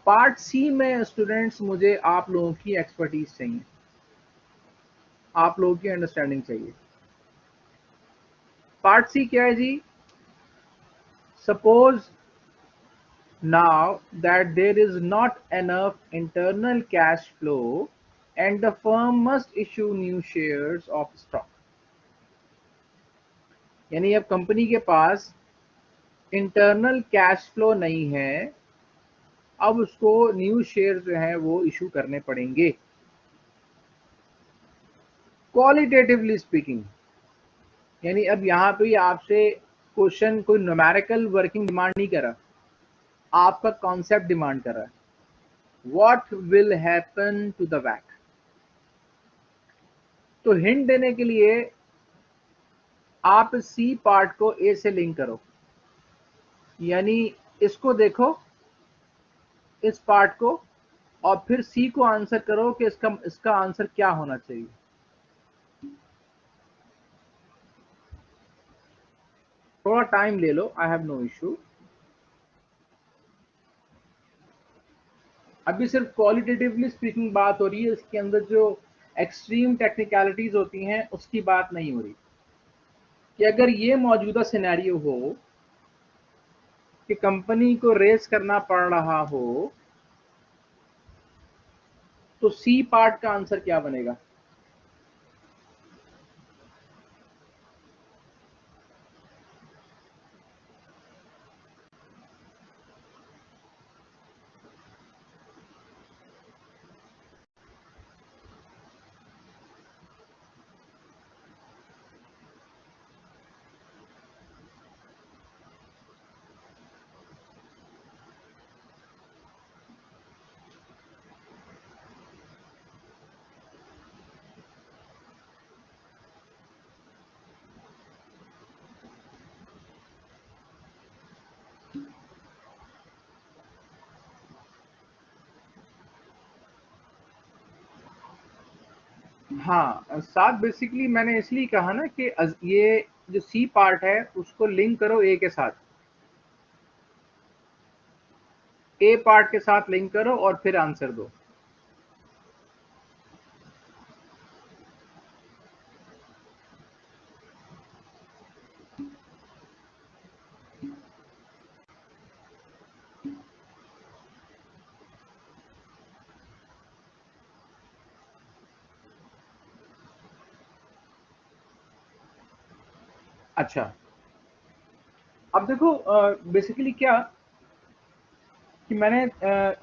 Part सी में students मुझे आप लोगों की एक्सपर्टीज चाहिए, आप लोगों की अंडरस्टैंडिंग चाहिए। पार्ट सी क्या है जी? Suppose now that there is not enough internal cash flow and the firm must issue new shares of stock। यानी अब कंपनी के पास इंटरनल कैश फ्लो नहीं है, अब उसको न्यू शेयर जो है वो इशू करने पड़ेंगे। क्वालिटेटिवली स्पीकिंग, यानी अब यहाँ पे आपसे क्वेश्चन कोई न्यूमेरिकल वर्किंग डिमांड नहीं कर रहा, आपका कॉन्सेप्ट डिमांड कर रहा है। What will happen to the vac? तो हिंट देने के लिए आप सी पार्ट को ए से लिंक करो, यानी इसको देखो, इस पार्ट को, और फिर सी को आंसर करो कि इसका आंसर क्या होना चाहिए। थोड़ा टाइम ले लो, आई हैव नो इशू। अभी सिर्फ क्वालिटेटिवली स्पीकिंग बात हो रही है, इसके अंदर जो एक्सट्रीम टेक्निकलिटीज होती हैं उसकी बात नहीं हो रही। कि अगर ये मौजूदा सिनेरियो हो कि कंपनी को रेस करना पड़ रहा हो, तो सी पार्ट का आंसर क्या बनेगा? हाँ, साथ बेसिकली मैंने इसलिए कहा ना कि ये जो सी पार्ट है उसको लिंक करो ए के साथ, ए पार्ट के साथ लिंक करो और फिर आंसर दो। अच्छा, अब देखो बेसिकली क्या कि मैंने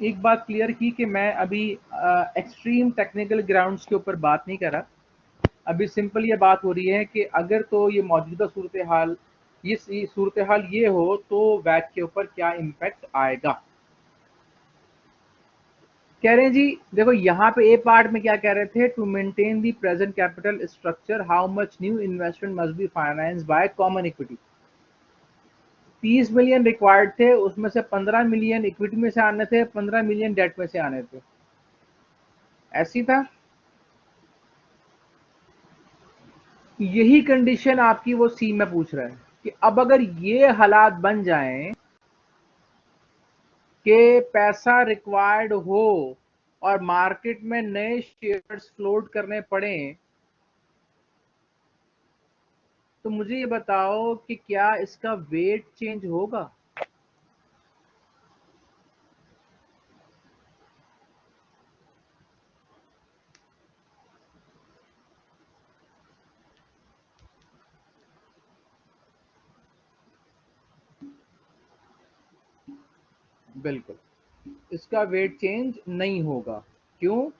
एक बात क्लियर की कि मैं अभी एक्सट्रीम टेक्निकल ग्राउंड्स के ऊपर बात नहीं कर रहा। अभी सिंपल ये बात हो रही है कि अगर तो ये मौजूदा सूरत हाल, ये सूरत हाल ये हो तो वैट के ऊपर क्या इम्पैक्ट आएगा। कह रहे हैं जी, देखो यहाँ पे ए पार्ट में क्या कह रहे थे, to maintain the present capital structure how much new investment must be finance by common equity. 30 million required थे, उसमें से 15 मिलियन इक्विटी में से आने थे, 15 मिलियन डेट में से आने थे, ऐसी था। यही कंडीशन आपकी वो सी में पूछ रहा है कि अब अगर ये हालात बन जाएं कि पैसा रिक्वायर्ड हो और मार्केट में नए शेयर्स फ्लोट करने पड़े, तो मुझे ये बताओ कि क्या इसका वेट चेंज होगा? बिल्कुल, इसका वेट चेंज नहीं होगा। क्यों?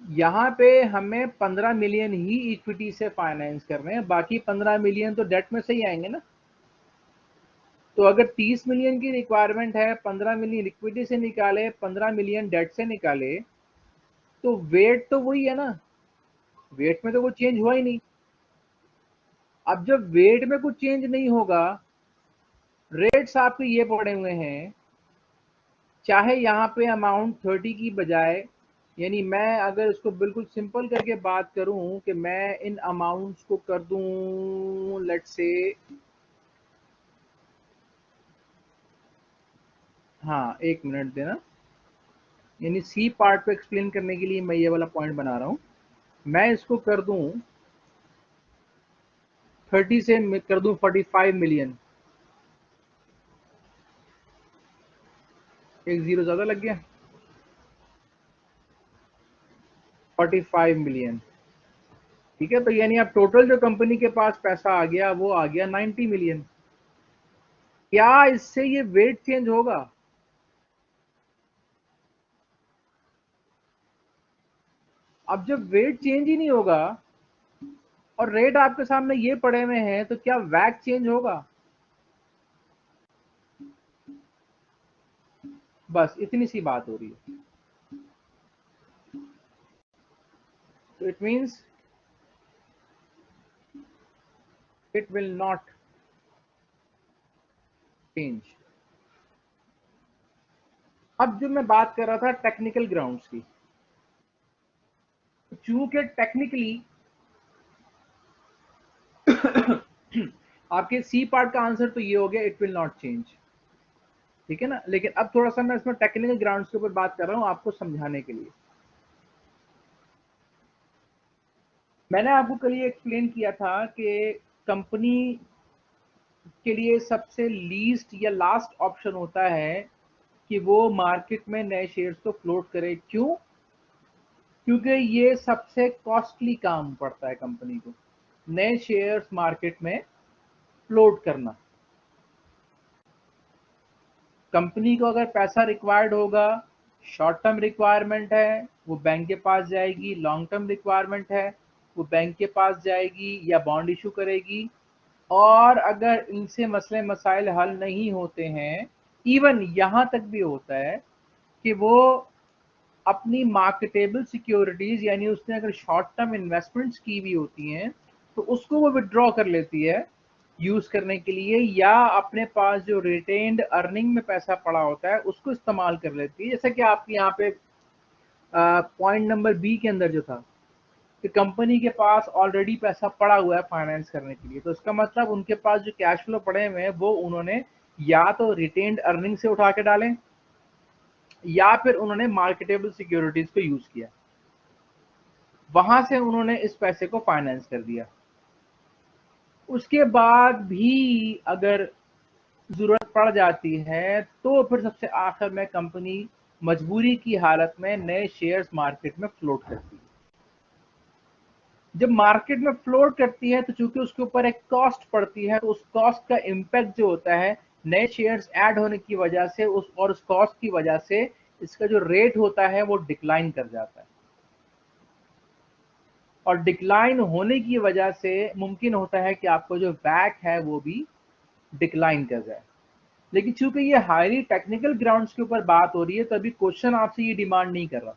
यहाँ पे हमें 15 मिलियन ही इक्विटी से फाइनेंस कर रहे हैं, बाकी 15 मिलियन तो डेट में से ही आएंगे ना। तो अगर 30 मिलियन की रिक्वायरमेंट है, 15 मिलियन इक्विटी से निकाले, 15 मिलियन डेट से निकाले, तो वेट तो वही है ना, वेट में तो वो चेंज हुआ ही नहीं। अब जब वेट में कुछ चेंज नहीं होगा, रेट्स आपके ये पड़े हुए हैं, चाहे यहाँ पे अमाउंट 30 की बजाय, यानी मैं अगर इसको बिल्कुल सिंपल करके बात करूं कि मैं इन अमाउंट्स को कर दूं लेट्स से हाँ, 1 मिनट देना। यानी सी पार्ट को एक्सप्लेन करने के लिए मैं ये वाला पॉइंट बना रहा हूँ। मैं इसको कर दूं 30 से कर दूं 45 मिलियन। एक जीरो ज्यादा लग गया। 45 मिलियन। ठीक है, तो यानी अब टोटल जो कंपनी के पास पैसा आ गया वो आ गया 90 मिलियन। क्या इससे ये वेट चेंज होगा? अब जब वेट चेंज ही नहीं होगा और रेट आपके सामने ये पड़े हुए हैं, तो क्या वैक चेंज होगा? बस इतनी सी बात हो रही है। तो it means it will not change. अब जो मैं बात कर रहा था टेक्निकल ग्राउंड्स की, चूंकि टेक्निकली आपके सी पार्ट का आंसर तो ये हो गया, इट विल नॉट चेंज। ठीक है ना, लेकिन अब थोड़ा सा मैं इसमें टेक्निकल ग्राउंड्स के ऊपर बात कर रहा हूं आपको समझाने के लिए। मैंने आपको कल ये एक्सप्लेन किया था कि कंपनी के लिए सबसे लीस्ट या लास्ट ऑप्शन होता है कि वो मार्केट में नए शेयर्स को फ्लोट करे। क्यों? क्योंकि ये सबसे कॉस्टली काम पड़ता है कंपनी को, नए शेयर्स मार्केट में फ्लोट करना। कंपनी को अगर पैसा रिक्वायर्ड होगा, शॉर्ट टर्म रिक्वायरमेंट है वो बैंक के पास जाएगी, लॉन्ग टर्म रिक्वायरमेंट है वो बैंक के पास जाएगी या बॉन्ड इशू करेगी। और अगर इनसे मसले मसाइल हल नहीं होते हैं, इवन यहाँ तक भी होता है कि वो अपनी मार्केटेबल सिक्योरिटीज यानी उसने अगर शॉर्ट टर्म इन्वेस्टमेंट्स की हुई होती हैं तो उसको वो विड्रॉ कर लेती है यूज करने के लिए, या अपने पास जो रिटेन्ड अर्निंग में पैसा पड़ा होता है उसको इस्तेमाल कर लेती है। जैसा कि आपके यहाँ पे पॉइंट नंबर बी के अंदर जो था कि कंपनी के पास ऑलरेडी पैसा पड़ा हुआ है फाइनेंस करने के लिए, तो इसका मतलब उनके पास जो कैश फ्लो पड़े हुए हैं वो उन्होंने या तो रिटेन्ड अर्निंग से उठा के डालें या फिर उन्होंने मार्केटेबल सिक्योरिटीज को यूज किया, वहां से उन्होंने इस पैसे को फाइनेंस कर दिया। उसके बाद भी अगर जरूरत पड़ जाती है तो फिर सबसे आखिर में कंपनी मजबूरी की हालत में नए शेयर्स मार्केट में फ्लोट करती है। जब मार्केट में फ्लोट करती है तो चूंकि उसके ऊपर एक कॉस्ट पड़ती है, तो उस कॉस्ट का इम्पैक्ट जो होता है नए शेयर्स ऐड होने की वजह से उस कॉस्ट की वजह से इसका जो रेट होता है वो डिक्लाइन कर जाता है। और डिक्लाइन होने की वजह से मुमकिन होता है कि आपको जो बैक है वो भी डिक्लाइन कर जाए। लेकिन चूंकि ये हाईली टेक्निकल ग्राउंड्स के ऊपर बात हो रही है, तो अभी क्वेश्चन आपसे ये डिमांड नहीं कर रहा।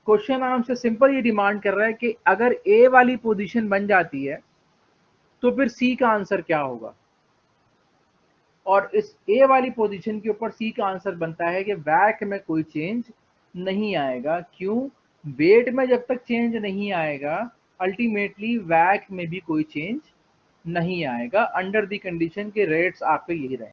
क्वेश्चन आपसे सिंपल ये डिमांड कर रहा है कि अगर ए वाली पोजीशन बन जाती है तो फिर सी का आंसर क्या होगा। और इस ए वाली पोजीशन के ऊपर सी का आंसर बनता है कि वैक में कोई चेंज नहीं आएगा। क्यों? वेट में जब तक चेंज नहीं आएगा अल्टीमेटली वैक में भी कोई चेंज नहीं आएगा, अंडर द कंडीशन के रेट्स आपके यही रहे।